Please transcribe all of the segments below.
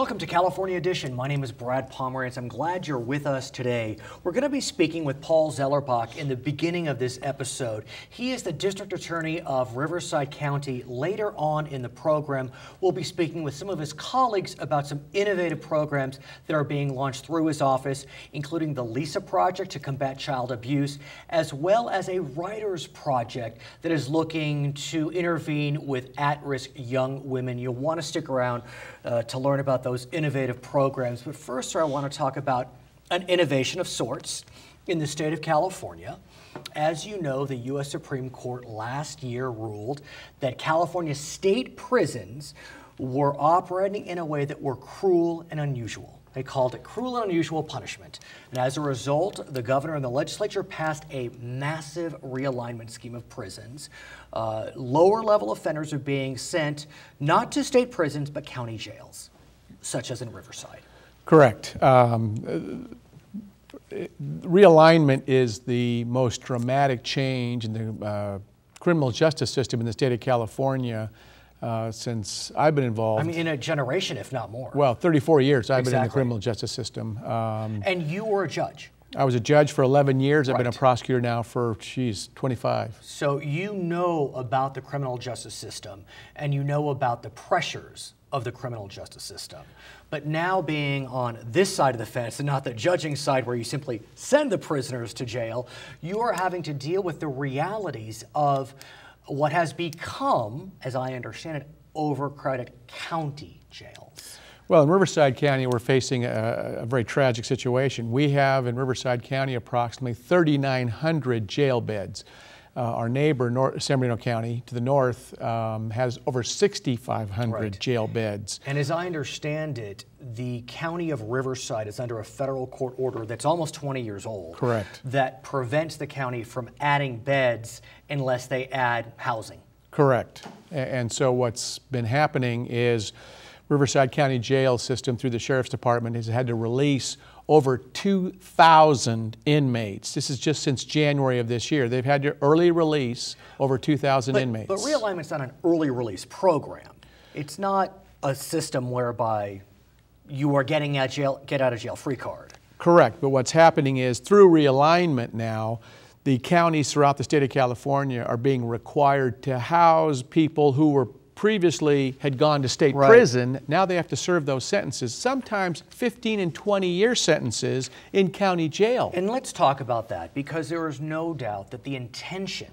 Welcome to California Edition. My name is Brad Pomerance. I'm glad you're with us today. We're going to be speaking with Paul Zellerbach in the beginning of this episode. He is the District Attorney of Riverside County. Later on in the program, we'll be speaking with some of his colleagues about some innovative programs that are being launched through his office, including the LISA project to combat child abuse, as well as a writers project that is looking to intervene with at-risk young women. You'll want to stick around to learn about those innovative programs. But first, sir, I want to talk about an innovation of sorts in the state of California. As you know, the U.S. Supreme Court last year ruled that California state prisons were operating in a way that were cruel and unusual. They called it cruel and unusual punishment. And as a result, the governor and the legislature passed a massive realignment scheme of prisons. Lower level offenders are being sent not to state prisons, but county jails, such as in Riverside. Correct. Realignment is the most dramatic change in the criminal justice system in the state of California since I've been involved. I mean, in a generation, if not more. Well, 34 years I've been in the criminal justice system. And you were a judge. I was a judge for 11 years. I've been a prosecutor now for, 25. So you know about the criminal justice system, and you know about the pressures of the criminal justice system. But now being on this side of the fence and not the judging side where you simply send the prisoners to jail, you are having to deal with the realities of what has become, as I understand it, overcrowded county jails. Well, in Riverside County, we're facing a very tragic situation. We have in Riverside County approximately 3,900 jail beds. Our neighbor, San Bernardino County, to the north, has over 6,500 jail beds. And as I understand it, the county of Riverside is under a federal court order that's almost 20 years old. Correct. That prevents the county from adding beds unless they add housing. Correct. And so what's been happening is Riverside County Jail System through the Sheriff's Department has had to release over 2,000 inmates. This is just since January of this year. They've had to early release over 2,000 inmates. But Realignment's not an early release program. It's not a system whereby you are getting out get out of jail free card. Correct, but what's happening is through Realignment now, the counties throughout the state of California are being required to house people who were previously had gone to state prison. Now they have to serve those sentences, sometimes 15 and 20-year sentences in county jail. And let's talk about that, because there is no doubt that the intention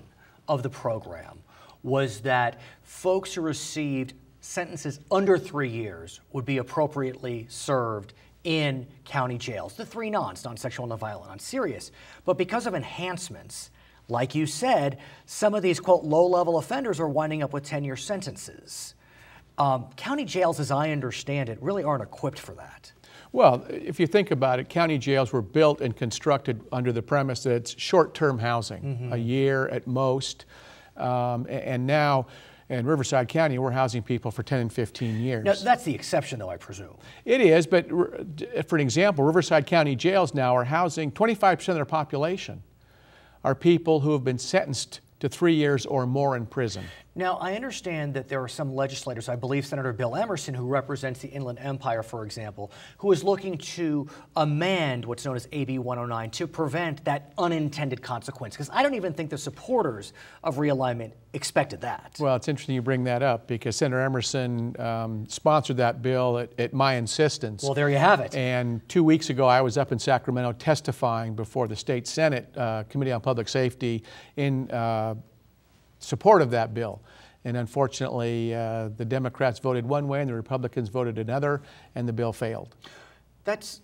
of the program was that folks who received sentences under 3 years would be appropriately served in county jails. The three nons, non-sexual, non-violent, non-serious. But because of enhancements, like you said, some of these, quote, low-level offenders are winding up with 10-year sentences. County jails, as I understand it, really aren't equipped for that. Well, if you think about it, county jails were built and constructed under the premise that it's short-term housing, a year at most. And now in Riverside County, we're housing people for 10 and 15 years. Now, that's the exception, though, I presume. It is, but for an example, Riverside County jails now are housing 25% of their population are people who have been sentenced to 3 years or more in prison. Now, I understand that there are some legislators, I believe Senator Bill Emerson, who represents the Inland Empire, for example, who is looking to amend what's known as AB 109 to prevent that unintended consequence. Because I don't even think the supporters of Realignment expected that. Well, it's interesting you bring that up, because Senator Emerson sponsored that bill at my insistence. Well, there you have it. And 2 weeks ago, I was up in Sacramento testifying before the State Senate Committee on Public Safety in support of that bill. And unfortunately, the Democrats voted one way and the Republicans voted another, and the bill failed. It's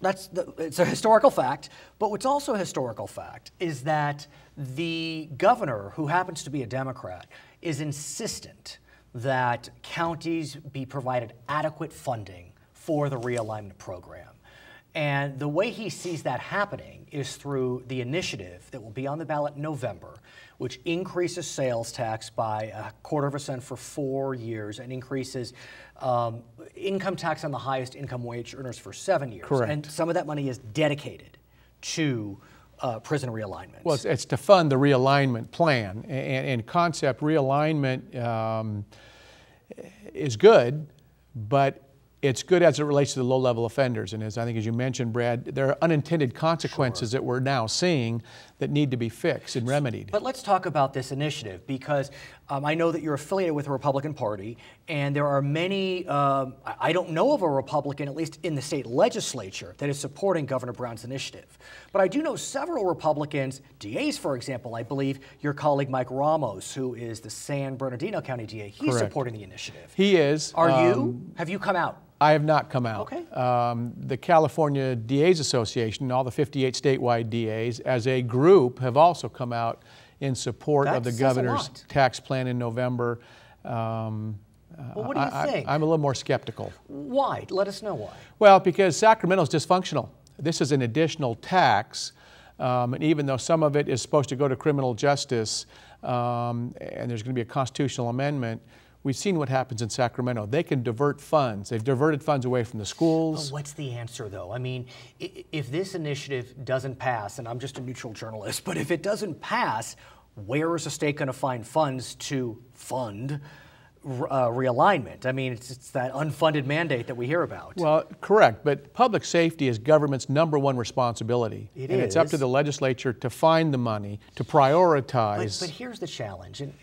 a historical fact, but what's also a historical fact is that the governor, who happens to be a Democrat, is insistent that counties be provided adequate funding for the Realignment program. And the way he sees that happening is through the initiative that will be on the ballot in November, which increases sales tax by 1/4 cent for 4 years and increases income tax on the highest income wage earners for 7 years. Correct. And some of that money is dedicated to prison realignment. Well, it's to fund the realignment plan. And in concept, realignment is good, but It's good as it relates to the low-level offenders, and as you mentioned, Brad, there are unintended consequences that we're now seeing that need to be fixed and remedied. But let's talk about this initiative, because I know that you're affiliated with the Republican Party, and there are many, I don't know of a Republican, at least in the state legislature, that is supporting Governor Brown's initiative. But I do know several Republicans, DAs, for example. I believe your colleague Mike Ramos, who is the San Bernardino County DA, he's Correct. supporting the initiative. He is. Are you? Have you come out? I have not come out. Okay. The California DAs Association, all the 58 statewide DAs, as a group, have also come out in support of the governor's tax plan in November. Well, what do you think? I'm a little more skeptical. Why? Let us know why. Well, because Sacramento is dysfunctional. This is an additional tax, and even though some of it is supposed to go to criminal justice, and there's going to be a constitutional amendment, we've seen what happens in Sacramento. They can divert funds. They've diverted funds away from the schools. But what's the answer, though? I mean, if this initiative doesn't pass, and I'm just a neutral journalist, but if it doesn't pass, where is the state going to find funds to fund realignment? I mean, it's that unfunded mandate that we hear about. Well, correct, but public safety is government's #1 responsibility. And it's up to the legislature to find the money, to prioritize. But here's the challenge, and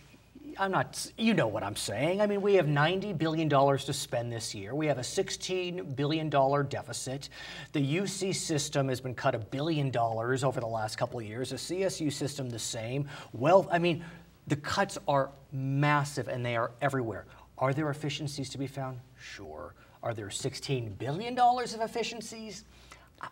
I'm not, you know what I'm saying. I mean, we have $90 billion to spend this year. We have a $16 billion deficit. The UC system has been cut $1 billion over the last couple of years. The CSU system the same. Well, I mean, the cuts are massive and they are everywhere. Are there efficiencies to be found? Sure. Are there $16 billion of efficiencies?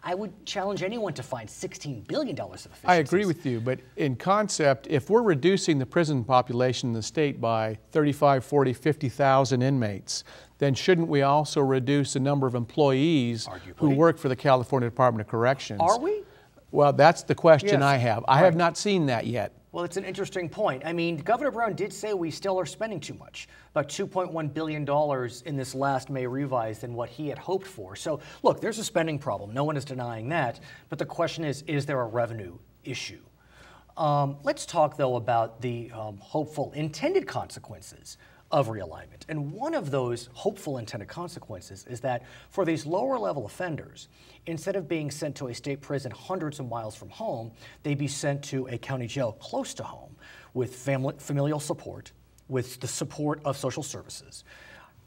I would challenge anyone to find $16 billion of efficiencies. I agree with you, but in concept, if we're reducing the prison population in the state by 35, 40, 50,000 inmates, then shouldn't we also reduce the number of employees who work for the California Department of Corrections? Are we? Well, that's the question I have. I have not seen that yet. Well, it's an interesting point. I mean, Governor Brown did say we still are spending too much, about $2.1 billion in this last May revise than what he had hoped for. So, look, there's a spending problem. No one is denying that. But the question is there a revenue issue? Let's talk, though, about the hopeful intended consequences of realignment. And one of those hopeful intended consequences is that for these lower level offenders, instead of being sent to a state prison hundreds of miles from home, they'd be sent to a county jail close to home with familial support, with the support of social services.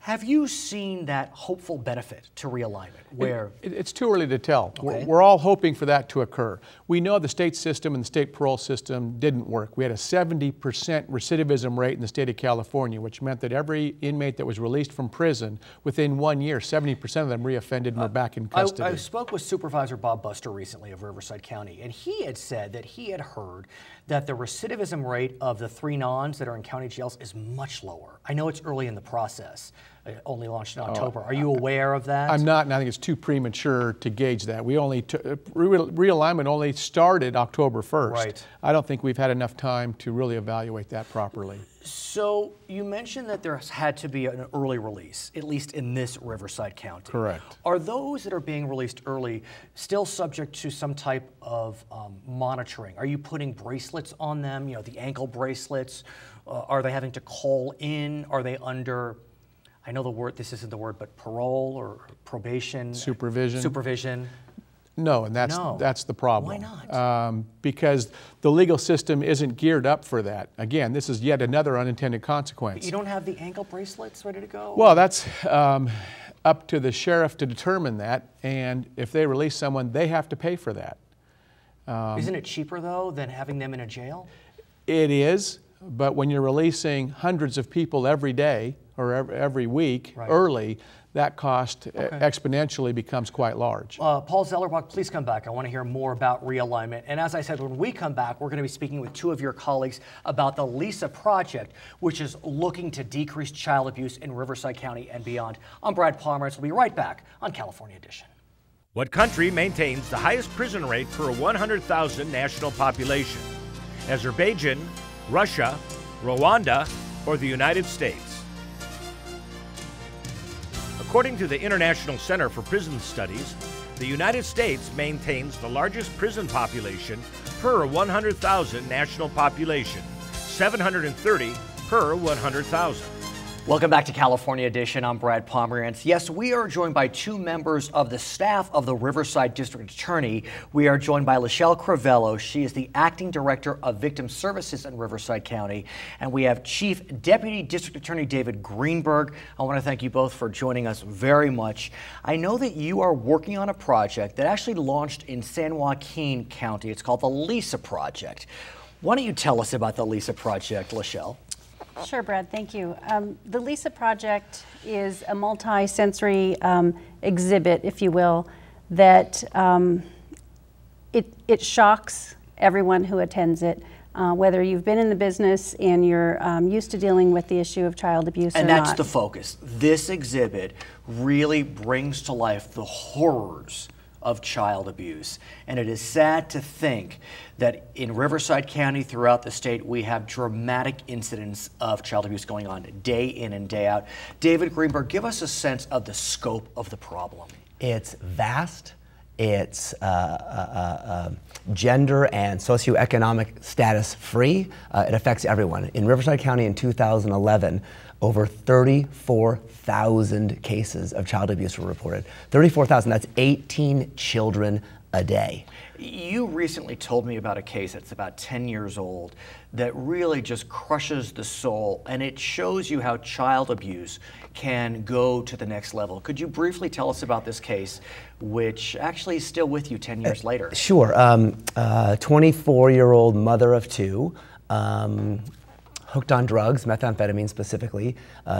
Have you seen that hopeful benefit to realignment? Where it's too early to tell. Okay. We're all hoping for that to occur. We know the state system and the state parole system didn't work. We had a 70% recidivism rate in the state of California, which meant that every inmate that was released from prison within 1 year, 70% of them reoffended and were back in custody. I spoke with Supervisor Bob Buster recently of Riverside County, and he had said that he had heard that the recidivism rate of the 3 nons that are in county jails is much lower. I know it's early in the process. It only launched in October. Are you aware of that? I'm not, and I think it's too premature to gauge that. We only realignment only started October 1st. Right. I don't think we've had enough time to really evaluate that properly. So you mentioned that there had to be an early release, at least in this Riverside County. Correct. Are those that are being released early still subject to some type of monitoring? Are you putting bracelets on them, you know, the ankle bracelets? Are they having to call in? Are they under, I know the word, this isn't the word, but parole or probation? Supervision. Supervision. No, and that's the problem. Why not? Because the legal system isn't geared up for that. Again, this is yet another unintended consequence. But you don't have the ankle bracelets ready to go? Well, that's up to the sheriff to determine that, and if they release someone, they have to pay for that. Isn't it cheaper, though, than having them in a jail? It is, but when you're releasing hundreds of people every day or every week early, that cost exponentially becomes quite large. Paul Zellerbach, please come back. I want to hear more about realignment. And as I said, when we come back, we're going to be speaking with 2 of your colleagues about the LISA project, which is looking to decrease child abuse in Riverside County and beyond. I'm Brad Pomerance. We'll be right back on California Edition. What country maintains the highest prison rate per 100,000 national population? Azerbaijan, Russia, Rwanda, or the United States? According to the International Center for Prison Studies, the United States maintains the largest prison population per 100,000 national population, 730 per 100,000. Welcome back to California Edition. I'm Brad Pomerance. Yes, we are joined by two members of the staff of the Riverside District Attorney. We are joined by Lachelle Crivello. She is the Acting Director of Victim Services in Riverside County. And we have Chief Deputy District Attorney David Greenberg. I want to thank you both for joining us very much. I know that you are working on a project that actually launched in San Joaquin County. It's called the Lisa Project. Why don't you tell us about the Lisa Project, Lachelle? Sure, Brad, thank you. The Lisa Project is a multi-sensory exhibit, if you will, that it shocks everyone who attends it, whether you've been in the business and you're used to dealing with the issue of child abuse or not. And that's the focus. This exhibit really brings to life the horrors of child abuse. And it is sad to think that in Riverside County, throughout the state, we have dramatic incidents of child abuse going on day in and day out. David Greenberg, give us a sense of the scope of the problem. It's vast. It's gender and socioeconomic status free. It affects everyone. In Riverside County in 2011, over 34,000 cases of child abuse were reported. 34,000, that's 18 children a day. You recently told me about a case that's about 10 years old that really just crushes the soul, and it shows you how child abuse can go to the next level. Could you briefly tell us about this case, which actually is still with you 10 years later? Sure. 24-year-old mother of two, hooked on drugs, methamphetamine specifically,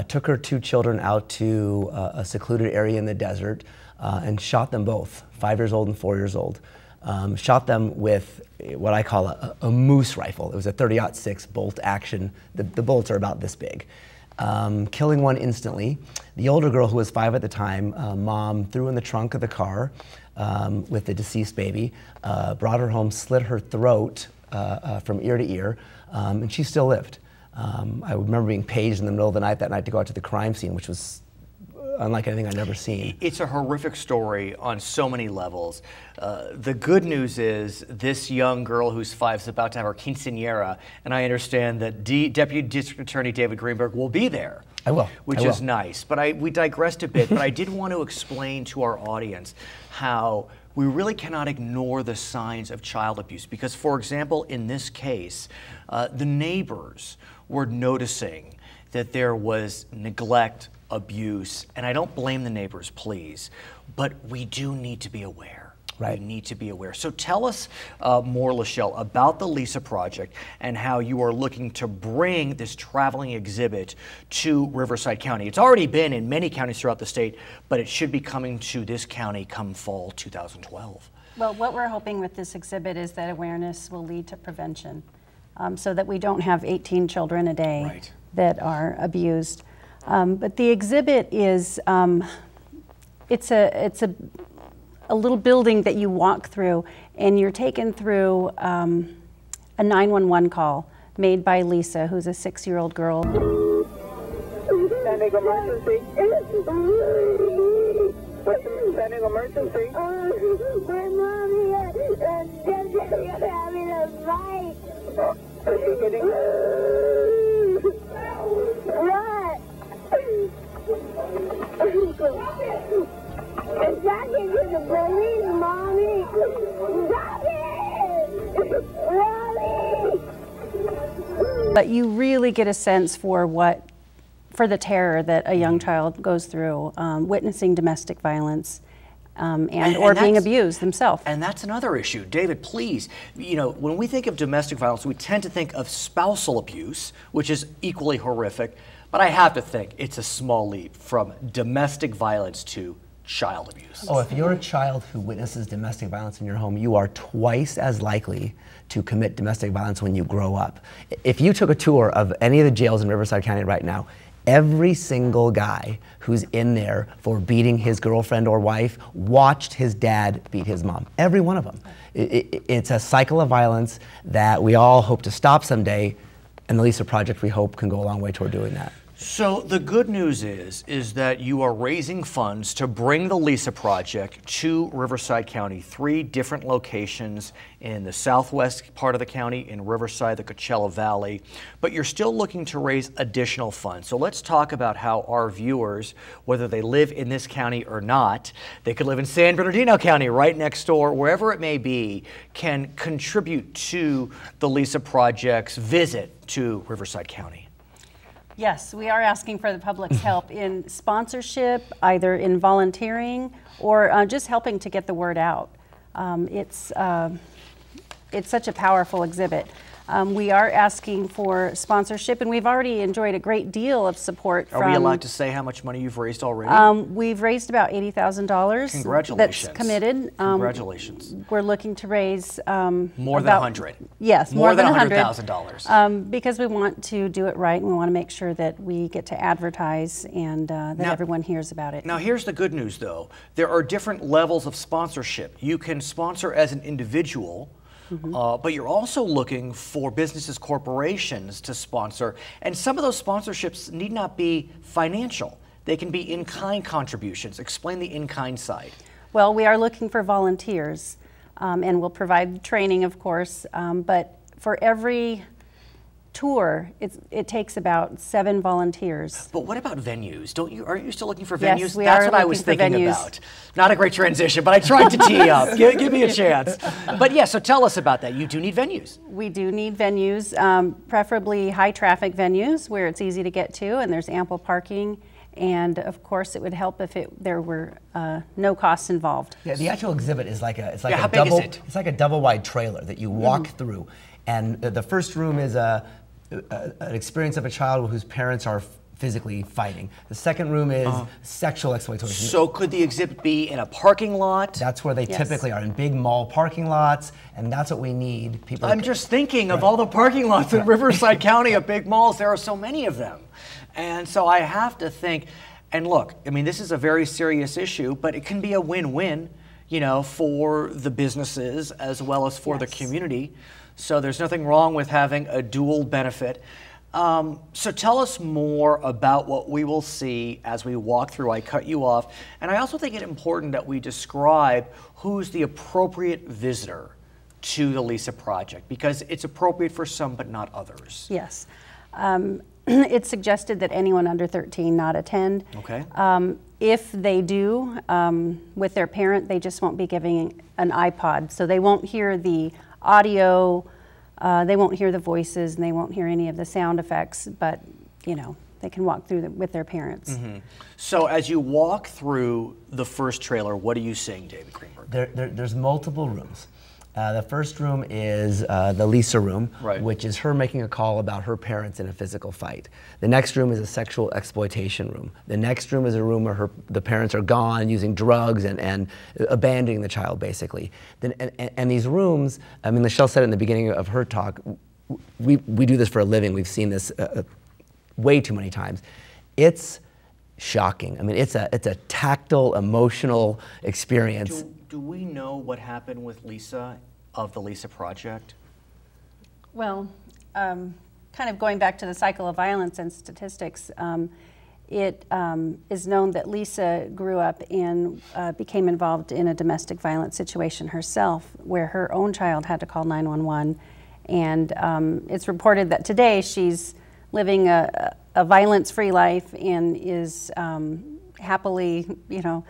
took her two children out to a secluded area in the desert and shot them both, 5 years old and 4 years old. Shot them with what I call a moose rifle. It was a 30-06 bolt action. The bolts are about this big. Killing one instantly. The older girl, who was 5 at the time, mom threw in the trunk of the car with the deceased baby, brought her home, slit her throat from ear to ear, and she still lived. I remember being paged in the middle of the night that night to go out to the crime scene, which was unlike anything I'd never seen. It's a horrific story on so many levels. The good news is this young girl who's 5 is about to have her quinceañera, and I understand that Deputy District Attorney David Greenberg will be there. I will. Which is nice. But we digressed a bit, but I did want to explain to our audience how we really cannot ignore the signs of child abuse. Because, for example, in this case, the neighbors were noticing that there was neglect, abuse, and I don't blame the neighbors, please, but we do need to be aware. Right. We need to be aware. So tell us more, Lachelle, about the Lisa Project and how you are looking to bring this traveling exhibit to Riverside County. It's already been in many counties throughout the state, but it should be coming to this county come fall 2012. Well, what we're hoping with this exhibit is that awareness will lead to prevention, so that we don't have 18 children a day that are abused. But the exhibit is, it's a little building that you walk through, and you're taken through a 911 call made by Lisa, who's a 6-year-old girl. Standing emergency. What's the standing emergency? My mommy and Daddy are having a fight. Is she getting What? It's talking to the police, Mommy. Stop it! Mommy! But you really get a sense for the terror that a young child goes through, witnessing domestic violence or being abused themselves. And that's another issue. David, please, when we think of domestic violence, we tend to think of spousal abuse, which is equally horrific, but I have to think it's a small leap from domestic violence to child abuse. Oh, if you're a child who witnesses domestic violence in your home, you are twice as likely to commit domestic violence when you grow up. If you took a tour of any of the jails in Riverside County right now, every single guy who's in there for beating his girlfriend or wife watched his dad beat his mom. Every one of them. It's a cycle of violence that we all hope to stop someday, and the Lisa Project, we hope, can go a long way toward doing that. So the good news is that you are raising funds to bring the Lisa Project to Riverside County, 3 different locations in the southwest part of the county, in Riverside, the Coachella Valley, but you're still looking to raise additional funds. So let's talk about how our viewers, whether they live in this county or not, they could live in San Bernardino County, right next door, wherever it may be, can contribute to the Lisa Project's visit to Riverside County. Yes, we are asking for the public's help in sponsorship, either in volunteering or just helping to get the word out. It's such a powerful exhibit. We are asking for sponsorship, and we've already enjoyed a great deal of support from... Are we allowed to say how much money you've raised already? We've raised about $80,000. Congratulations. That's committed. Congratulations. We're looking to raise... more than 100. Yes, more than $100,000. $100,000. Because we want to do it right, and we want to make sure that we get to advertise and that everyone hears about it. Now here's the good news though. There are different levels of sponsorship. You can sponsor as an individual, but you're also looking for businesses, corporations to sponsor, and some of those sponsorships need not be financial. They can be in-kind contributions. Explain the in-kind side. Well, we are looking for volunteers, and we'll provide training, of course, but for every tour, it takes about 7 volunteers. But what about venues? Aren't you still looking for venues? Yes, we That's are what I was looking for thinking venues. about. Not a great transition, but I tried to tee you up. Give me a chance. But yeah, so tell us about that. You do need venues. We do need venues, preferably high traffic venues where it's easy to get to and there's ample parking. And of course, it would help if there were no costs involved. Yeah, the actual exhibit is like a how big is it? It's like a double wide trailer that you walk through, and the first room is an experience of a child whose parents are physically fighting. The second room is sexual exploitation. So could the exhibit be in a parking lot? That's where they typically are, in big mall parking lots, and that's what we need. People. I'm just thinking of all the parking lots in Riverside County of big malls. There are so many of them. And so I have to think, and look, I mean, this is a very serious issue, but it can be a win-win, you know, for the businesses as well as for the community. So there's nothing wrong with having a dual benefit. So tell us more about what we will see as we walk through. I cut you off. And I also think it's important that we describe who's the appropriate visitor to the Lisa Project, because it's appropriate for some but not others. Yes. It's suggested that anyone under 13 not attend. Okay. If they do, with their parent, they just won't be giving an iPod. So they won't hear the audio, they won't hear the voices, and they won't hear any of the sound effects, but, you know, they can walk through with their parents. So as you walk through the first trailer, what are you seeing, David Greenberg? There's multiple rooms. The first room is the Lisa room, which is her making a call about her parents in a physical fight. The next room is a sexual exploitation room. The next room is a room where the parents are gone, using drugs and abandoning the child, basically. And these rooms, I mean, Lachelle said it in the beginning of her talk, we do this for a living. We've seen this way too many times. It's shocking. I mean, it's a tactile, emotional experience. Do we know what happened with Lisa of the Lisa Project? Well, kind of going back to the cycle of violence and statistics, it is known that Lisa grew up and became involved in a domestic violence situation herself, where her own child had to call 911. And it's reported that today she's living a violence-free life and is happily, you know,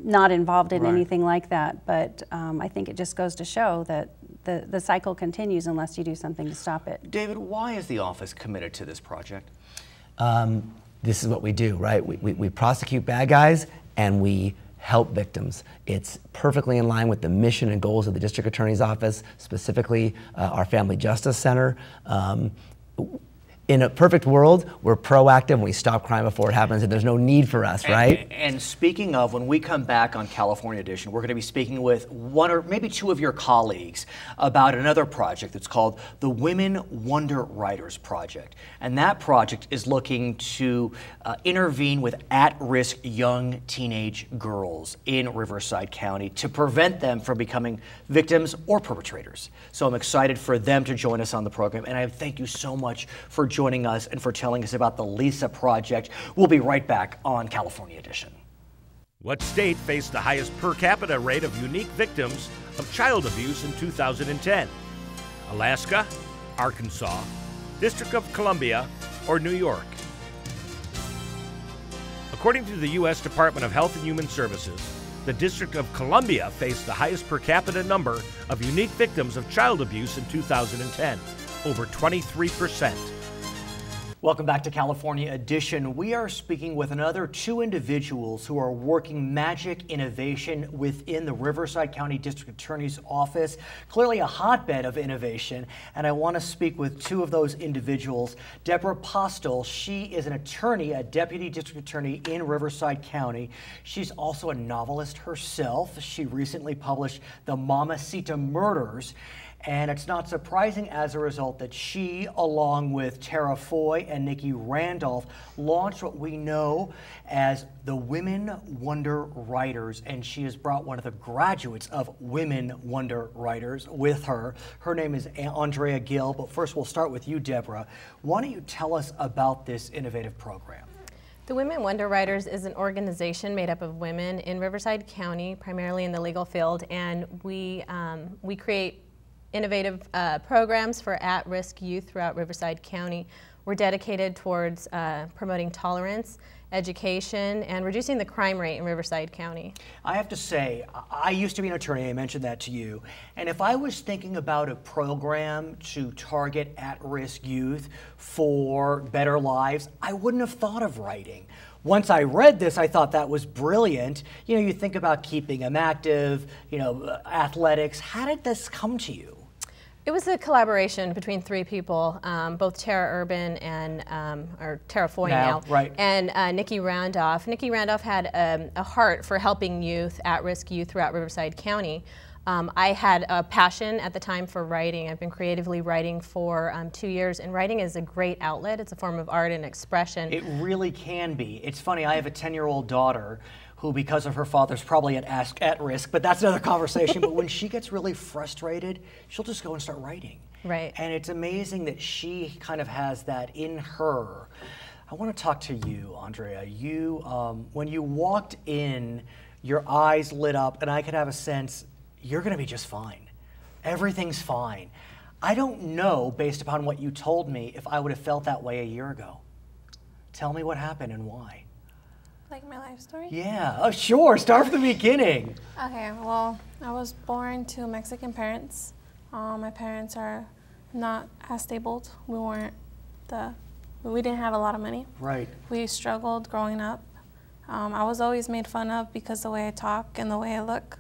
not involved in anything like that, but I think it just goes to show that the cycle continues unless you do something to stop it. David, why is the office committed to this project? This is what we do, right? We prosecute bad guys and we help victims. It's perfectly in line with the mission and goals of the District Attorney's Office, specifically our Family Justice Center. In a perfect world, we're proactive and we stop crime before it happens, and there's no need for us, right? And speaking of, when we come back on California Edition, we're going to be speaking with one or maybe two of your colleagues about another project that's called the Women Wonder Writers Project. And that project is looking to intervene with at-risk young teenage girls in Riverside County to prevent them from becoming victims or perpetrators. So I'm excited for them to join us on the program, and I thank you so much for joining joining us and for telling us about the LISA project. We'll be right back on California Edition. What state faced the highest per capita rate of unique victims of child abuse in 2010? Alaska, Arkansas, District of Columbia, or New York? According to the U.S. Department of Health and Human Services, the District of Columbia faced the highest per capita number of unique victims of child abuse in 2010, over 23%. Welcome back to California Edition. We are speaking with another two individuals who are working magic innovation within the Riverside County District Attorney's Office. Clearly a hotbed of innovation, and I want to speak with two of those individuals. Debra Postil, she is an attorney, a deputy district attorney in Riverside County. She's also a novelist herself. She recently published The Mamacita Murders. And it's not surprising as a result that she, along with Tara Foy and Nikki Randolph, launched what we know as the Women Wonder Writers. And she has brought one of the graduates of Women Wonder Writers with her. Her name is Andrea Gill. But first, we'll start with you, Debra. Why don't you tell us about this innovative program? The Women Wonder Writers is an organization made up of women in Riverside County, primarily in the legal field, and we create innovative programs for at-risk youth throughout Riverside County. We're dedicated towards promoting tolerance, education, and reducing the crime rate in Riverside County. I have to say, I used to be an attorney, I mentioned that to you, and if I was thinking about a program to target at-risk youth for better lives, I wouldn't have thought of writing. Once I read this, I thought that was brilliant. You know, you think about keeping them active, you know, athletics. How did this come to you? It was a collaboration between three people, both Tara Urban and, or Tara Foy now, right, and Nikki Randolph. Nikki Randolph had a heart for helping youth, at-risk youth throughout Riverside County. I had a passion at the time for writing. I've been creatively writing for 2 years, and writing is a great outlet. It's a form of art and expression. It really can be. It's funny, I have a 10-year-old daughter who, because of her father's probably at risk, but that's another conversation. But when she gets really frustrated, she'll just go and start writing. Right. And it's amazing that she kind of has that in her. I want to talk to you, Andrea. You, when you walked in, your eyes lit up, and I could have a sense, you're going to be just fine. Everything's fine. I don't know, based upon what you told me, if I would have felt that way a year ago. Tell me what happened and why. Like my life story? Yeah, oh sure, start from the beginning. Okay, well, I was born to Mexican parents. My parents are not as stable. We didn't have a lot of money. Right. We struggled growing up. I was always made fun of because the way I talk and the way I look.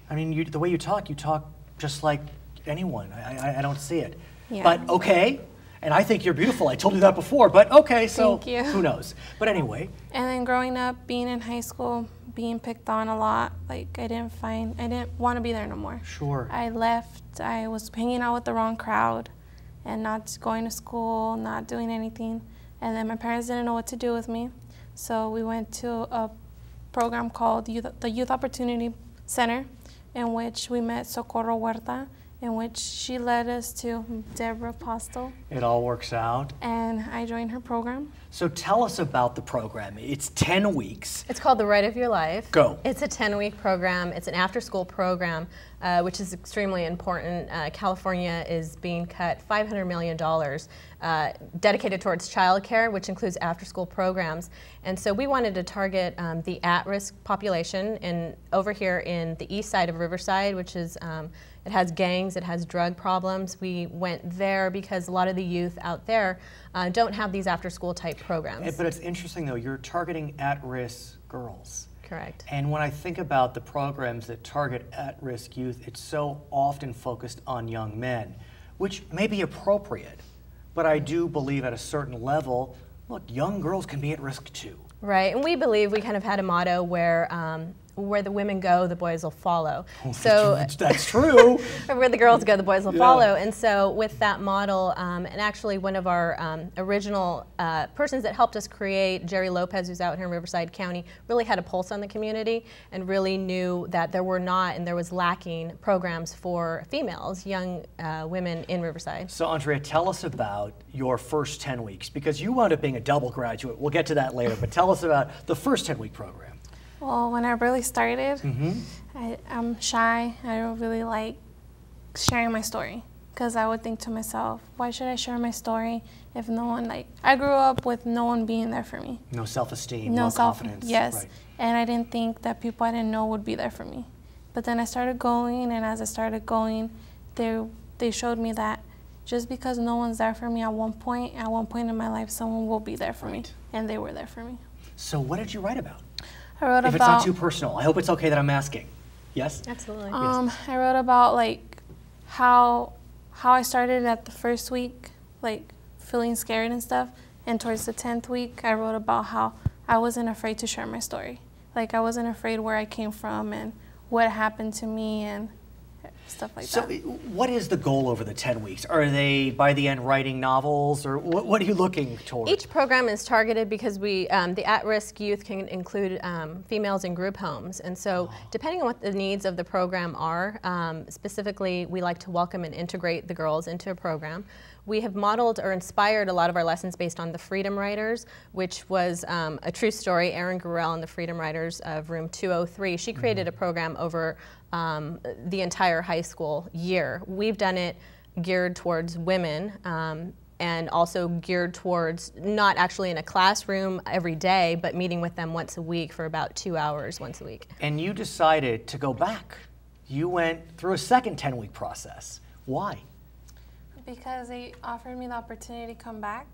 I mean, the way you talk just like anyone. I don't see it. Yeah. But okay. And I think you're beautiful. I told you that before, but okay, so Thank you. Who knows? But anyway. And then growing up, being in high school, being picked on a lot, like I didn't want to be there no more. Sure. I left. I was hanging out with the wrong crowd and not going to school, not doing anything. And then my parents didn't know what to do with me. So we went to a program called the Youth Opportunity Center, in which we met Socorro Huerta, in which she led us to Debra Postil. It all works out. And I joined her program. So tell us about the program. It's 10 weeks. It's called The Right of Your Life. Go. It's a 10-week program. It's an after-school program, which is extremely important. California is being cut $500 million dedicated towards childcare, which includes after-school programs. And so we wanted to target the at-risk population over here in the east side of Riverside, which is it has gangs, it has drug problems. We went there because a lot of the youth out there don't have these after-school type programs. But it's interesting though, you're targeting at-risk girls. Correct. And when I think about the programs that target at-risk youth, it's so often focused on young men, which may be appropriate, but I do believe at a certain level, look, young girls can be at risk too. Right, and we believe we kind of had a motto where where the women go, the boys will follow. So that's true. Where the girls go, the boys will follow. And so with that model, and actually one of our original persons that helped us create, Jerry Lopez, who's out here in Riverside County, really had a pulse on the community and really knew that there were not and there was lacking programs for females, young women in Riverside. So Andrea, tell us about your first 10 weeks, because you wound up being a double graduate. We'll get to that later, but tell us about the first 10-week program. Well, when I really started, I'm shy. I don't really like sharing my story because I would think to myself, why should I share my story if no one, I grew up with no one being there for me. No self-esteem, no confidence. Yes, right. And I didn't think that people I didn't know would be there for me. But then I started going, and as I started going, they showed me that just because no one's there for me at one point in my life, someone will be there for me, and they were there for me. So what did you write about? I wrote if it's not too personal, I hope it's okay that I'm asking. Yes? Absolutely. I wrote about how I started at the first week, feeling scared and stuff, and towards the 10th week, I wrote about how I wasn't afraid to share my story. I wasn't afraid where I came from and what happened to me and stuff like that. So what is the goal over the 10 weeks? Are they, by the end, writing novels, or what are you looking toward? Each program is targeted because we, the at-risk youth can include females in group homes. And so depending on what the needs of the program are, specifically we like to welcome and integrate the girls into a program. We have modeled or inspired a lot of our lessons based on the Freedom Writers, which was a true story. Erin Gurrell and the Freedom Writers of Room 203, she created a program over the entire high school year. We've done it geared towards women and also geared towards not actually in a classroom every day, but meeting with them once a week for about 2 hours once a week. And you decided to go back. You went through a second 10-week process. Why? Because they offered me the opportunity to come back.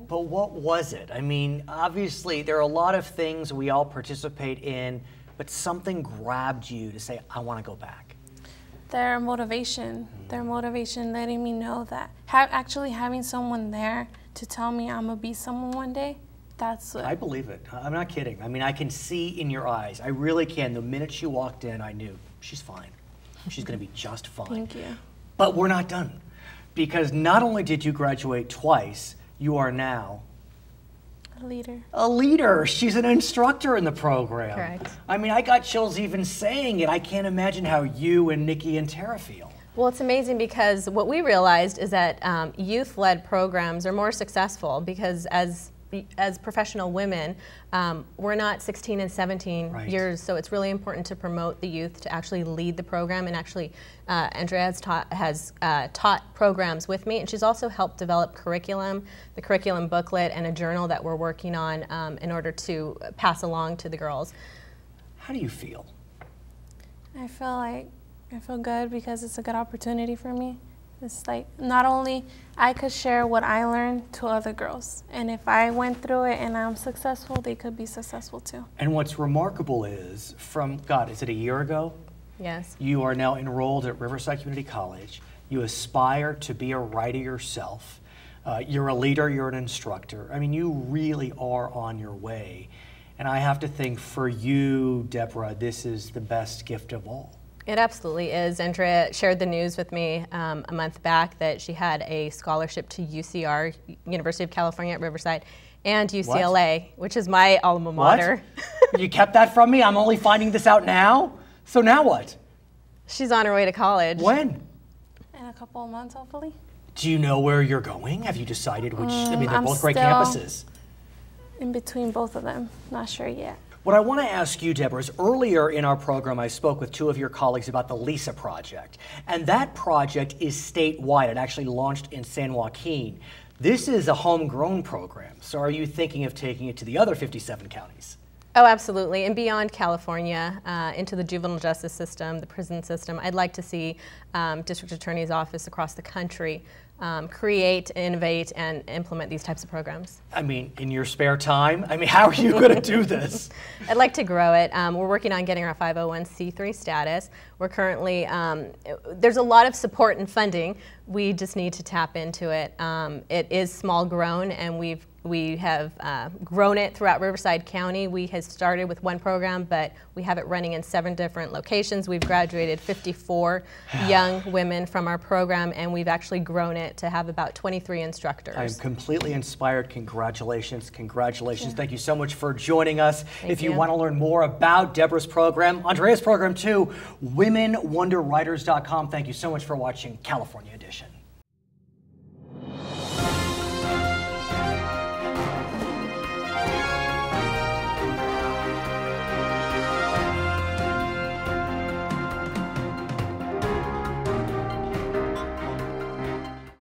But what was it? I mean, obviously there are a lot of things we all participate in, but something grabbed you to say, I want to go back. Their motivation letting me know that actually having someone there to tell me I'm going to be someone one day, that's what. I believe it. I'm not kidding. I mean, I can see in your eyes. I really can. The minute she walked in, I knew she's fine. She's going to be just fine. Thank you. But we're not done. Because not only did you graduate twice, you are now a leader. A leader. She's an instructor in the program. Correct. I mean, I got chills even saying it. I can't imagine how you and Nikki and Tara feel. Well, it's amazing because what we realized is that youth-led programs are more successful because as professional women, we're not 16 and 17 years, so it's really important to promote the youth to actually lead the program. And actually, Andrea has taught programs with me, and she's also helped develop curriculum, the curriculum booklet, and a journal that we're working on in order to pass along to the girls. How do you feel? I feel good because it's a good opportunity for me. It's not only I could share what I learned to other girls, and if I went through it and I'm successful, they could be successful too. And what's remarkable is, God, is it a year ago? Yes. You are now enrolled at Riverside Community College. You aspire to be a writer yourself. You're a leader, you're an instructor. I mean, you really are on your way. And I have to think for you, Debra, this is the best gift of all. It absolutely is. Andrea shared the news with me a month back that she had a scholarship to UCR, University of California at Riverside, and UCLA, which is my alma mater. What? You kept that from me? I'm only finding this out now? So now what? She's on her way to college. When? In a couple of months, hopefully. Do you know where you're going? Have you decided which? I mean, they're both great campuses. In between both of them. Not sure yet. What I want to ask you, Debra, is earlier in our program I spoke with two of your colleagues about the LISA project. And that project is statewide. It actually launched in San Joaquin. This is a homegrown program. So are you thinking of taking it to the other 57 counties? Oh, absolutely. And beyond California, into the juvenile justice system, the prison system, I'd like to see district attorney's office across the country create, innovate, and implement these types of programs. I mean, in your spare time? I mean, how are you going to do this? I'd like to grow it. We're working on getting our 501c3 status. We're currently, there's a lot of support and funding. We just need to tap into it. It is small grown, and we have grown it throughout Riverside County. We have started with one program, but we have it running in 7 different locations. We've graduated 54 young women from our program, and we've actually grown it to have about 23 instructors. I'm completely inspired. Congratulations, congratulations. Thank you so much for joining us. If you want to learn more about Debra's program, Andrea's program too, womenwonderwriters.com. Thank you so much for watching California Edition.